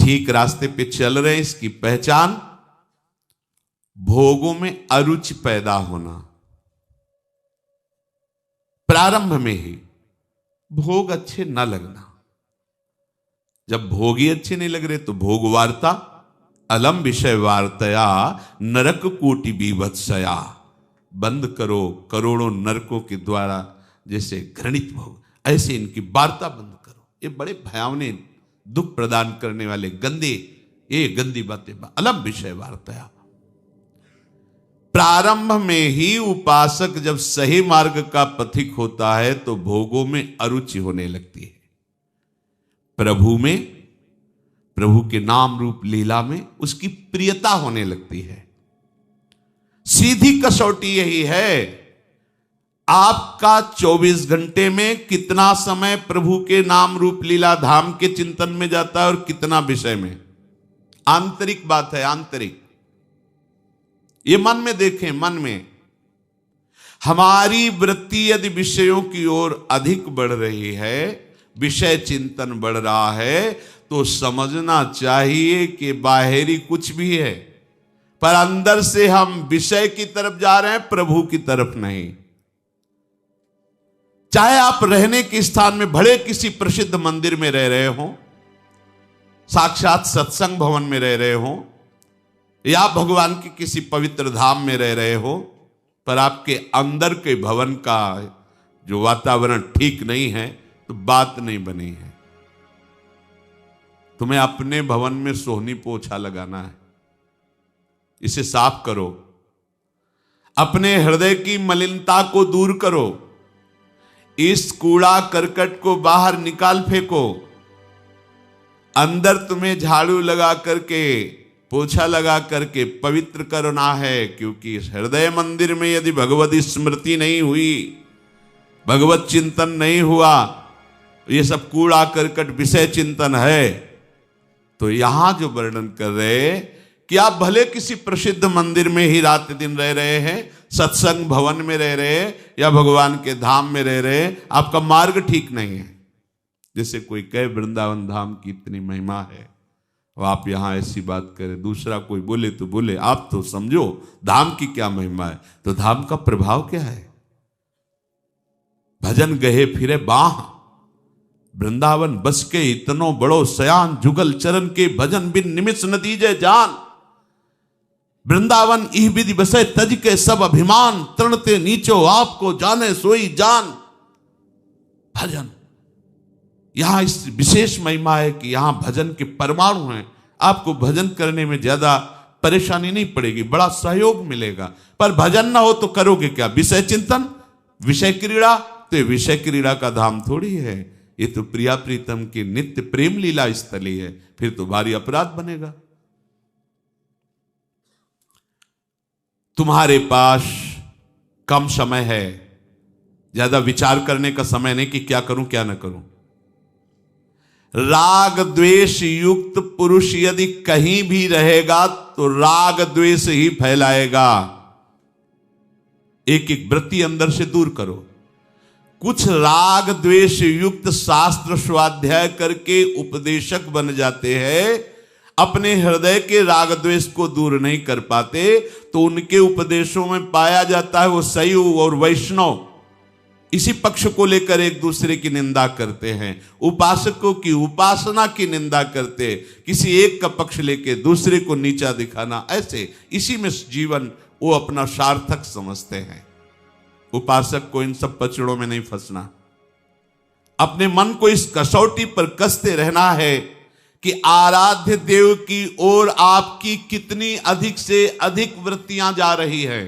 ठीक रास्ते पे चल रहे हैं, इसकी पहचान भोगों में अरुचि पैदा होना। प्रारंभ में ही भोग अच्छे न लगना। जब भोग ही अच्छे नहीं लग रहे तो भोग वार्ता अलम विषय वार्तया नरक कोटि बीभत्सया। बंद करो, करोड़ों नरकों के द्वारा जैसे घृणित भोग, ऐसे इनकी वार्ता बंद करो। ये बड़े भयावने दुख प्रदान करने वाले गंदे, ये गंदी बातें अलम विषय वार्तया। प्रारंभ में ही उपासक जब सही मार्ग का पथिक होता है तो भोगों में अरुचि होने लगती है। प्रभु में, प्रभु के नाम रूप लीला में उसकी प्रियता होने लगती है। सीधी कसौटी यही है, आपका 24 घंटे में कितना समय प्रभु के नाम रूप लीला धाम के चिंतन में जाता है और कितना विषय में। आंतरिक बात है, आंतरिक। ये मन में देखें, मन में हमारी वृत्ति यदि विषयों की ओर अधिक बढ़ रही है, विषय चिंतन बढ़ रहा है, तो समझना चाहिए कि बाहरी कुछ भी है पर अंदर से हम विषय की तरफ जा रहे हैं, प्रभु की तरफ नहीं। चाहे आप रहने के स्थान में बड़े किसी प्रसिद्ध मंदिर में रह रहे हो, साक्षात सत्संग भवन में रह रहे हो, या भगवान की किसी पवित्र धाम में रह रहे हो, पर आपके अंदर के भवन का जो वातावरण ठीक नहीं है तो बात नहीं बनी है। तुम्हें अपने भवन में सोहनी पोछा लगाना है, इसे साफ करो, अपने हृदय की मलिनता को दूर करो, इस कूड़ा करकट को बाहर निकाल फेंको। अंदर तुम्हें झाड़ू लगा करके, पोछा लगा करके पवित्र करना है, क्योंकि इस हृदय मंदिर में यदि भगवत स्मृति नहीं हुई, भगवत चिंतन नहीं हुआ, ये सब कूड़ा करकट विषय चिंतन है, तो यहां जो वर्णन कर रहे कि आप भले किसी प्रसिद्ध मंदिर में ही रात दिन रह रहे हैं, सत्संग भवन में रह रहे हैं, या भगवान के धाम में रह रहे हैं, आपका मार्ग ठीक नहीं है। जैसे कोई कहे वृंदावन धाम की इतनी महिमा है, और आप यहां ऐसी बात करें, दूसरा कोई बोले तो बोले, आप तो समझो धाम की क्या महिमा है। तो धाम का प्रभाव क्या है? भजन गहे फिरे बाह, वृंदावन बस के इतनो बड़ो सयान, जुगल चरण के भजन बिन निमिष न दीजे जान। वृंदावन इह विधि बसे तज के सब अभिमान, तृणते नीचो आपको जाने सोई जान। भजन, यहां इस विशेष महिमा है कि यहां भजन के परमाणु हैं। आपको भजन करने में ज्यादा परेशानी नहीं पड़ेगी, बड़ा सहयोग मिलेगा। पर भजन ना हो तो करोगे क्या? विषय चिंतन, विषय क्रीड़ा। तो विषय क्रीड़ा का धाम थोड़ी है, ये तो प्रिया प्रीतम की नित्य प्रेम लीला स्थली है। फिर तो भारी अपराध बनेगा। तुम्हारे पास कम समय है, ज्यादा विचार करने का समय नहीं कि क्या करूं क्या ना करूं। राग द्वेष युक्त पुरुष यदि कहीं भी रहेगा तो राग द्वेष ही फैलाएगा। एक एक वृत्ति अंदर से दूर करो। कुछ राग द्वेष युक्त शास्त्र स्वाध्याय करके उपदेशक बन जाते हैं, अपने हृदय के राग द्वेष को दूर नहीं कर पाते, तो उनके उपदेशों में पाया जाता है वो शैव और वैष्णव इसी पक्ष को लेकर एक दूसरे की निंदा करते हैं, उपासकों की उपासना की निंदा करते, किसी एक का पक्ष लेके दूसरे को नीचा दिखाना, ऐसे इसी में जीवन वो अपना सार्थक समझते हैं। उपासक को इन सब पचड़ों में नहीं फंसना, अपने मन को इस कसौटी पर कसते रहना है कि आराध्य देव की ओर आपकी कितनी अधिक से अधिक वृत्तियां जा रही है।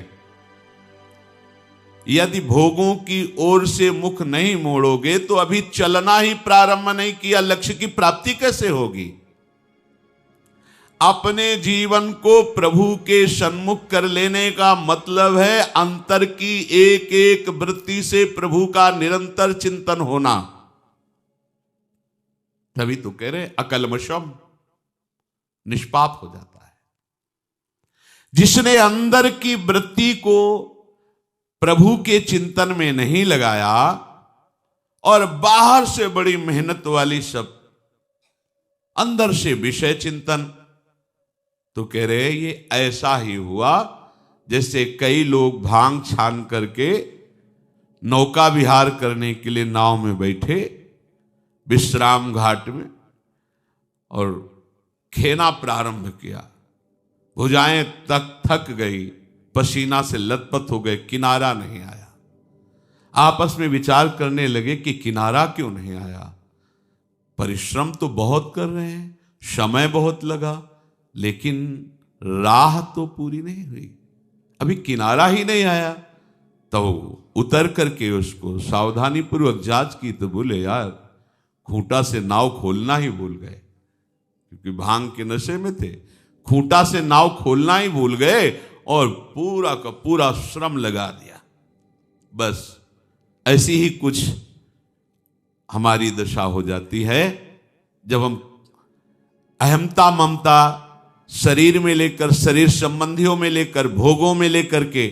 यदि भोगों की ओर से मुख नहीं मोड़ोगे तो अभी चलना ही प्रारंभ नहीं किया, लक्ष्य की प्राप्ति कैसे होगी? अपने जीवन को प्रभु के सन्मुख कर लेने का मतलब है अंतर की एक एक वृत्ति से प्रभु का निरंतर चिंतन होना। तभी तो कह रहे अकल्मषम, निष्पाप हो जाता है। जिसने अंदर की वृत्ति को प्रभु के चिंतन में नहीं लगाया और बाहर से बड़ी मेहनत वाली सब अंदर से विषय चिंतन। तो कह रहे ये ऐसा ही हुआ जैसे कई लोग भांग छान करके नौका विहार करने के लिए नाव में बैठे विश्राम घाट में और खेना प्रारंभ किया, भुजाएं तक थक गई, पसीना से लथपथ हो गए, किनारा नहीं आया। आपस में विचार करने लगे कि किनारा क्यों नहीं आया। परिश्रम तो बहुत कर रहे हैं, समय बहुत लगा, लेकिन राह तो पूरी नहीं हुई, अभी किनारा ही नहीं आया। तो उतर करके उसको सावधानी पूर्वक जांच की तो बोले यार खूंटा से नाव खोलना ही भूल गए, क्योंकि भांग के नशे में थे। खूंटा से नाव खोलना ही भूल गए और पूरा का पूरा श्रम लगा दिया। बस ऐसी ही कुछ हमारी दशा हो जाती है जब हम अहमता ममता शरीर में लेकर, शरीर संबंधियों में लेकर, भोगों में लेकर के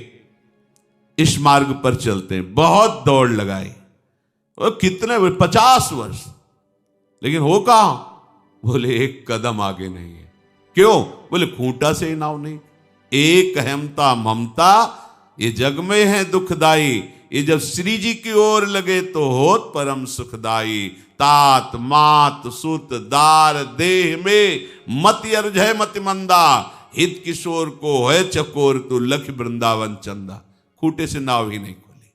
इस मार्ग पर चलते हैं। बहुत दौड़ लगाई और कितने 50 वर्ष, लेकिन हो कहां? बोले एक कदम आगे नहीं है। क्यों? बोले खूंटा से ही नाव नहीं। एक अहमता ममता ये जग में है दुखदाई, ये जब श्री जी की ओर लगे तो होत परम सुखदाई। तात मात सुत दार देह में मति अर्जय मति मंदा, हित किशोर को है चकोर तू लख वृंदावन चंदा। खूंटे से नाव ही नहीं खोली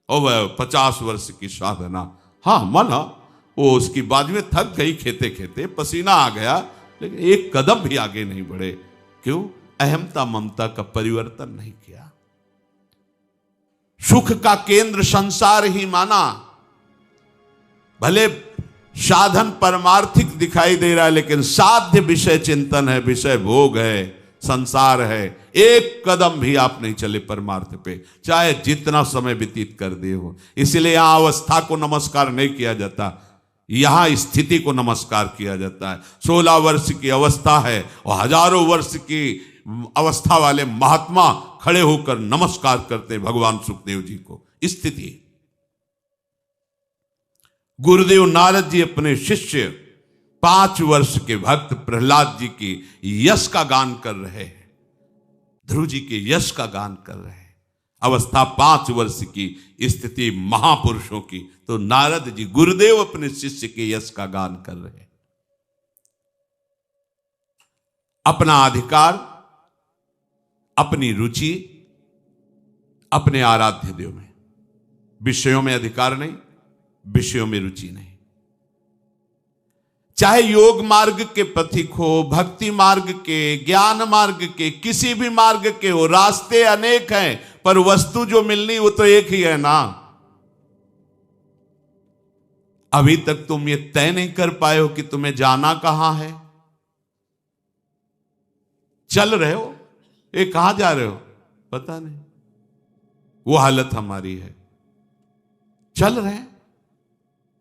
और वह 50 वर्ष की साधना। हाँ माना वो उसकी बाद में थक गई, खेते खेते पसीना आ गया, लेकिन एक कदम भी आगे नहीं बढ़े। क्यों? अहमता ममता का परिवर्तन नहीं किया। सुख का केंद्र संसार ही माना। भले साधन परमार्थिक दिखाई दे रहा है, लेकिन साध्य विषय चिंतन है, विषय भोग है, संसार है। एक कदम भी आप नहीं चले परमार्थ पे, चाहे जितना समय व्यतीत कर दिए हो। इसलिए यहां अवस्था को नमस्कार नहीं किया जाता, यहां स्थिति को नमस्कार किया जाता है। 16 वर्ष की अवस्था है और हजारों वर्ष की अवस्था वाले महात्मा खड़े होकर नमस्कार करते भगवान सुखदेव जी को। स्थिति। गुरुदेव नारद जी अपने शिष्य 5 वर्ष के भक्त प्रहलाद जी की यश का गान कर रहे हैं, ध्रुव जी के यश का गान कर रहे हैं। अवस्था 5 वर्ष की, स्थिति महापुरुषों की। तो नारद जी गुरुदेव अपने शिष्य के यश का गान कर रहे हैं। अपना अधिकार, अपनी रुचि, अपने आराध्य देव में, विषयों में अधिकार नहीं, विषयों में रुचि नहीं। चाहे योग मार्ग के पथिक हो, भक्ति मार्ग के, ज्ञान मार्ग के, किसी भी मार्ग के हो, रास्ते अनेक हैं, पर वस्तु जो मिलनी वो तो एक ही है ना। अभी तक तुम ये तय नहीं कर पाए हो कि तुम्हें जाना कहां है। चल रहे हो, ये कहां जा रहे हो पता नहीं। वो हालत हमारी है। चल रहे हैं,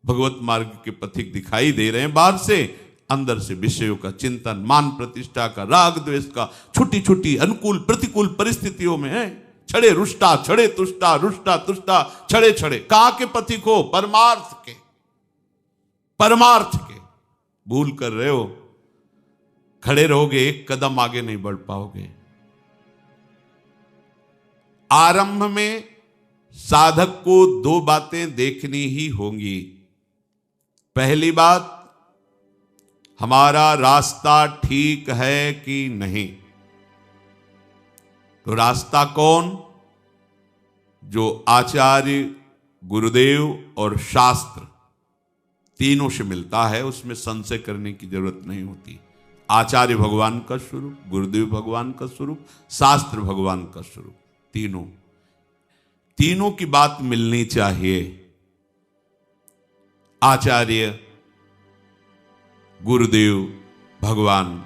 भगवत मार्ग के पथिक दिखाई दे रहे हैं बाहर से, अंदर से विषयों का चिंतन, मान प्रतिष्ठा का, राग द्वेष का, छोटी छोटी अनुकूल प्रतिकूल परिस्थितियों में है। छड़े रुष्टा, छड़े तुष्टा, रुष्टा तुष्टा, छड़े छड़े। कहां के पथिक हो? परमार्थ के, परमार्थ के। भूल कर रहे हो, खड़े रहोगे एक कदम आगे नहीं बढ़ पाओगे। आरंभ में साधक को 2 बातें देखनी ही होंगी। पहली बात, हमारा रास्ता ठीक है कि नहीं। तो रास्ता कौन? जो आचार्य, गुरुदेव और शास्त्र तीनों से मिलता है, उसमें संशय करने की जरूरत नहीं होती। आचार्य भगवान का स्वरूप, गुरुदेव भगवान का स्वरूप, शास्त्र भगवान का स्वरूप, तीनों की बात मिलनी चाहिए। आचार्य, गुरुदेव, भगवान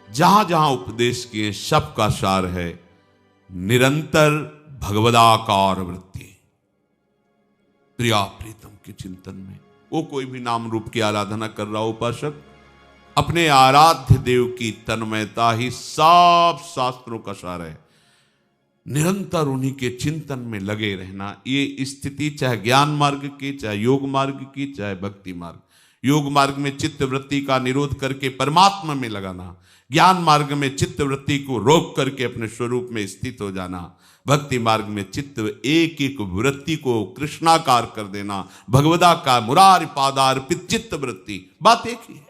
जहां जहां उपदेश किए सबका सार है निरंतर भगवदाकार वृत्ति, प्रिया प्रीतम के चिंतन में। वो कोई भी नाम रूप की आराधना कर रहा उपासक, अपने आराध्य देव की तन्मयता ही सब शास्त्रों का सार है। निरंतर उन्हीं के चिंतन में लगे रहना, ये स्थिति चाहे ज्ञान मार्ग की, चाहे योग मार्ग की, चाहे भक्ति मार्ग। योग मार्ग में चित्त वृत्ति का निरोध करके परमात्मा में लगाना, ज्ञान मार्ग में चित्त वृत्ति को रोक करके अपने स्वरूप में स्थित हो जाना, भक्ति मार्ग में चित्त एक एक वृत्ति को कृष्णाकार कर देना, भगवदा का मुरारी पादार्पित चित्त वृत्ति, बात एक ही है।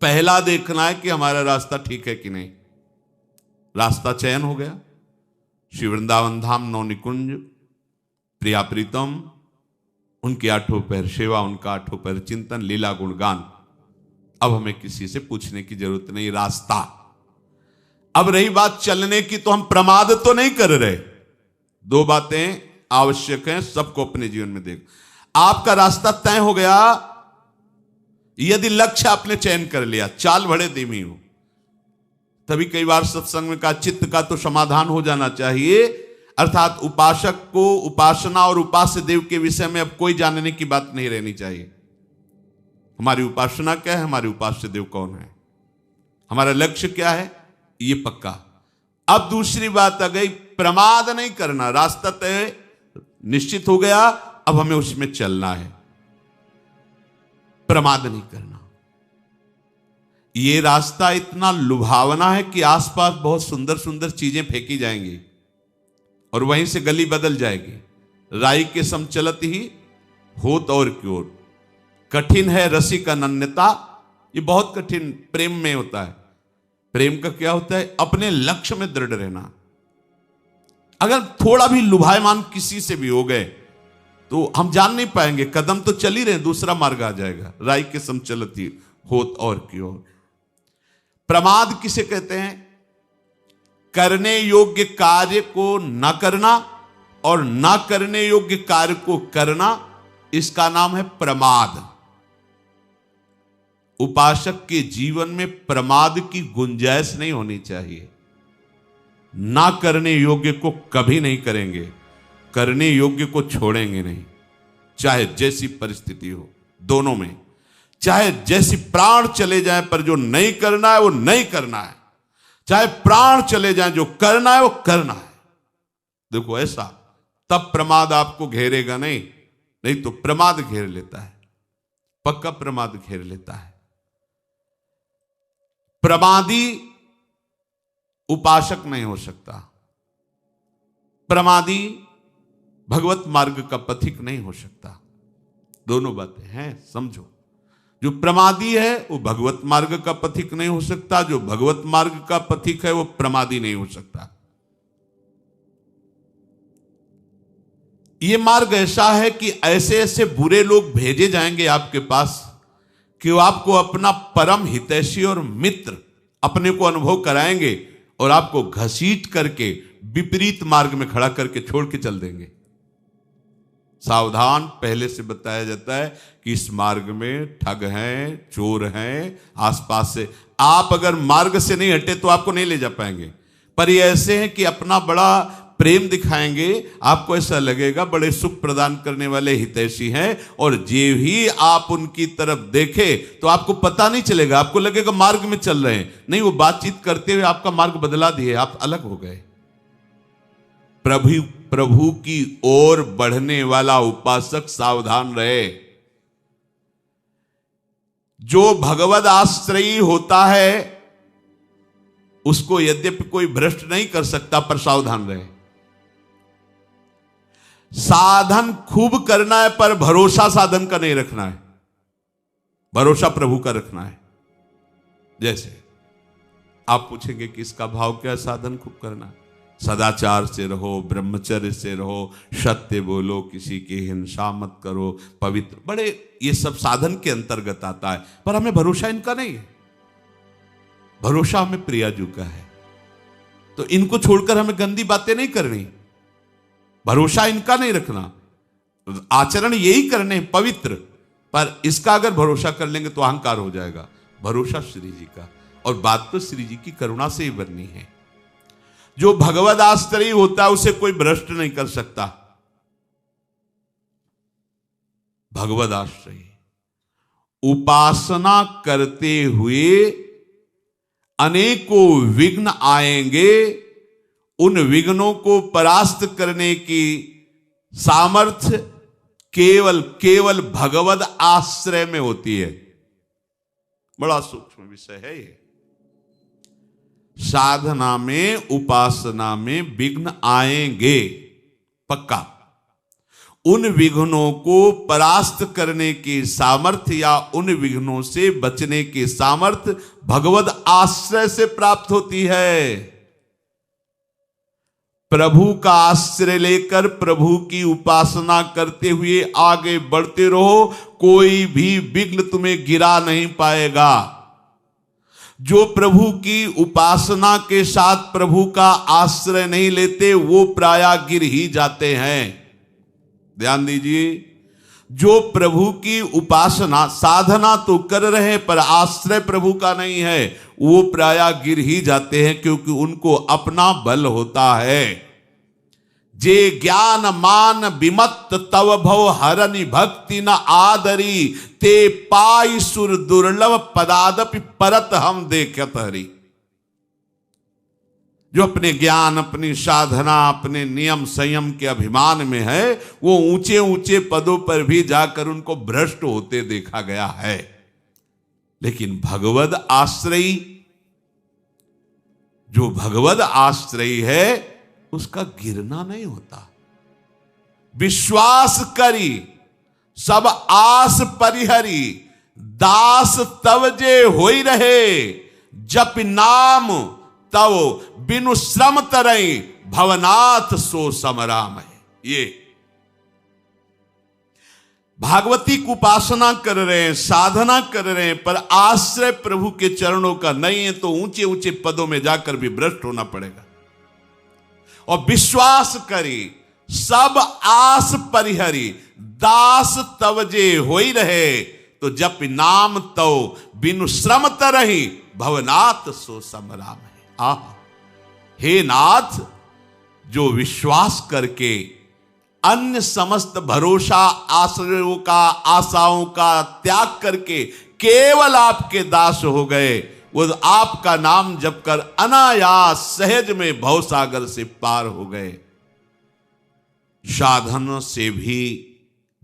पहला देखना है कि हमारा रास्ता ठीक है कि नहीं। रास्ता चयन हो गया, श्री वृंदावन धाम नौ निकुंज, प्रिया प्रीतम, उनके आठों पैर सेवा, उनका आठों पैर चिंतन, लीला गुणगान। अब हमें किसी से पूछने की जरूरत नहीं, रास्ता। अब रही बात चलने की, तो हम प्रमाद तो नहीं कर रहे। दो बातें आवश्यक हैं सबको अपने जीवन में देख। आपका रास्ता तय हो गया यदि लक्ष्य आपने चयन कर लिया, चाल बड़े धीमी हो। तभी कई बार सत्संग में कहा चित्त का तो समाधान हो जाना चाहिए, अर्थात उपासक को उपासना और उपास्य देव के विषय में अब कोई जानने की बात नहीं रहनी चाहिए। हमारी उपासना क्या है, हमारे उपास्य देव कौन है, हमारा लक्ष्य क्या है, ये पक्का। अब दूसरी बात आ गई, प्रमाद नहीं करना। रास्ता तय निश्चित हो गया, अब हमें उसमें चलना है, प्रमाद नहीं करना। ये रास्ता इतना लुभावना है कि आसपास बहुत सुंदर सुंदर चीजें फेंकी जाएंगी और वहीं से गली बदल जाएगी। राई के सम चलत ही होत और क्योर, कठिन है रसिक अनन्यता। ये बहुत कठिन प्रेम में होता है। प्रेम का क्या होता है, अपने लक्ष्य में दृढ़ रहना। अगर थोड़ा भी लुभायमान किसी से भी हो गए तो हम जान नहीं पाएंगे, कदम तो चल ही रहे, दूसरा मार्ग आ जाएगा। राई के सम चलती होत और क्यों। प्रमाद किसे कहते हैं, करने योग्य कार्य को न करना और न करने योग्य कार्य को करना, इसका नाम है प्रमाद। उपासक के जीवन में प्रमाद की गुंजाइश नहीं होनी चाहिए। ना करने योग्य को कभी नहीं करेंगे, करने योग्य को छोड़ेंगे नहीं, चाहे जैसी परिस्थिति हो। दोनों में चाहे जैसी प्राण चले जाए, पर जो नहीं करना है वो नहीं करना है। चाहे प्राण चले जाए, जो करना है वो करना है। देखो ऐसा, तब प्रमाद आपको घेरेगा नहीं, नहीं तो प्रमाद घेर लेता है, पक्का प्रमाद घेर लेता है। प्रमादी उपासक नहीं हो सकता, प्रमादी भगवत मार्ग का पथिक नहीं हो सकता। दोनों बातें हैं, समझो। जो प्रमादी है वो भगवत मार्ग का पथिक नहीं हो सकता, जो भगवत मार्ग का पथिक है वो प्रमादी नहीं हो सकता। ये मार्ग ऐसा है कि ऐसे ऐसे बुरे लोग भेजे जाएंगे आपके पास कि वो आपको अपना परम हितैषी और मित्र अपने को अनुभव कराएंगे और आपको घसीट करके विपरीत मार्ग में खड़ा करके छोड़ के चल देंगे। सावधान, पहले से बताया जाता है कि इस मार्ग में ठग हैं, चोर हैं, आसपास से। आप अगर मार्ग से नहीं हटे तो आपको नहीं ले जा पाएंगे। पर ये ऐसे हैं कि अपना बड़ा प्रेम दिखाएंगे, आपको ऐसा लगेगा बड़े सुख प्रदान करने वाले हितैषी हैं, और जे ही आप उनकी तरफ देखे तो आपको पता नहीं चलेगा, आपको लगेगा मार्ग में चल रहे हैं। नहीं, वो बातचीत करते हुए आपका मार्ग बदला दिए, आप अलग हो गए। प्रभु की ओर बढ़ने वाला उपासक सावधान रहे। जो भगवद आश्रयी होता है उसको यद्यपि कोई भ्रष्ट नहीं कर सकता, पर सावधान रहे। साधन खूब करना है पर भरोसा साधन का नहीं रखना है, भरोसा प्रभु का रखना है। जैसे आप पूछेंगे कि इसका भाव क्या है, साधन खूब करना, सदाचार से रहो, ब्रह्मचर्य से रहो, सत्य बोलो, किसी की हिंसा मत करो, पवित्र, बड़े ये सब साधन के अंतर्गत आता है। पर हमें भरोसा इनका नहीं है, भरोसा हमें प्रियाजू का है। तो इनको छोड़कर हमें गंदी बातें नहीं करनी, भरोसा इनका नहीं रखना, आचरण यही करने पवित्र। पर इसका अगर भरोसा कर लेंगे तो अहंकार हो जाएगा। भरोसा श्री जी का, और बात तो श्री जी की करुणा से ही बननी है। जो भगवद आश्रयी होता है उसे कोई भ्रष्ट नहीं कर सकता। भगवद आश्रयी उपासना करते हुए अनेकों विघ्न आएंगे, उन विघ्नों को परास्त करने की सामर्थ्य केवल केवल भगवद आश्रय में होती है। बड़ा सूक्ष्म विषय है ये। साधना में, उपासना में विघ्न आएंगे पक्का। उन विघ्नों को परास्त करने की सामर्थ्य या उन विघ्नों से बचने की सामर्थ्य भगवद आश्रय से प्राप्त होती है। प्रभु का आश्रय लेकर प्रभु की उपासना करते हुए आगे बढ़ते रहो, कोई भी विघ्न तुम्हें गिरा नहीं पाएगा। जो प्रभु की उपासना के साथ प्रभु का आश्रय नहीं लेते वो प्रायः गिर ही जाते हैं। ध्यान दीजिए, जो प्रभु की उपासना साधना तो कर रहे पर आश्रय प्रभु का नहीं है, वो प्रायः गिर ही जाते हैं, क्योंकि उनको अपना बल होता है। जे ज्ञान मान विमत्त तव भव हरनि भक्ति न आदरी, ते पाई सुर दुर्लभ पदादपि परत हम देखत हरि। जो अपने ज्ञान, अपनी साधना, अपने नियम संयम के अभिमान में है, वो ऊंचे ऊंचे पदों पर भी जाकर उनको भ्रष्ट होते देखा गया है। लेकिन भगवद आश्रयी, जो भगवद आश्रयी है उसका गिरना नहीं होता। विश्वास करी सब आस परिहरी, दास तव जे होई रहे, जप नाम तव बिनु श्रम तरई, भवनाथ सो समराम है। ये भागवती की उपासना कर रहे हैं, साधना कर रहे हैं, पर आश्रय प्रभु के चरणों का नहीं है, तो ऊंचे ऊंचे पदों में जाकर भी भ्रष्ट होना पड़ेगा। और विश्वास करी सब आस परिहरी, दास तवजे होई रहे, तो जप नाम तव बिनु श्रम तरही, भवनाथ सो समराम है। आह, हे नाथ, जो विश्वास करके अन्य समस्त भरोसा आश्रयों का, आशाओं का त्याग करके केवल आपके दास हो गए, वो आपका नाम जप कर अनायास सहज में भवसागर से पार हो गए। साधन से भी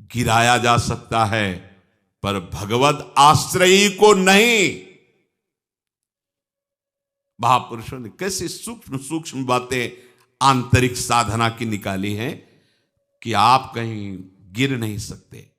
गिराया जा सकता है, पर भगवत आश्रयी को नहीं। महापुरुषों ने कैसी सूक्ष्म सूक्ष्म बातें आंतरिक साधना की निकाली हैं कि आप कहीं गिर नहीं सकते।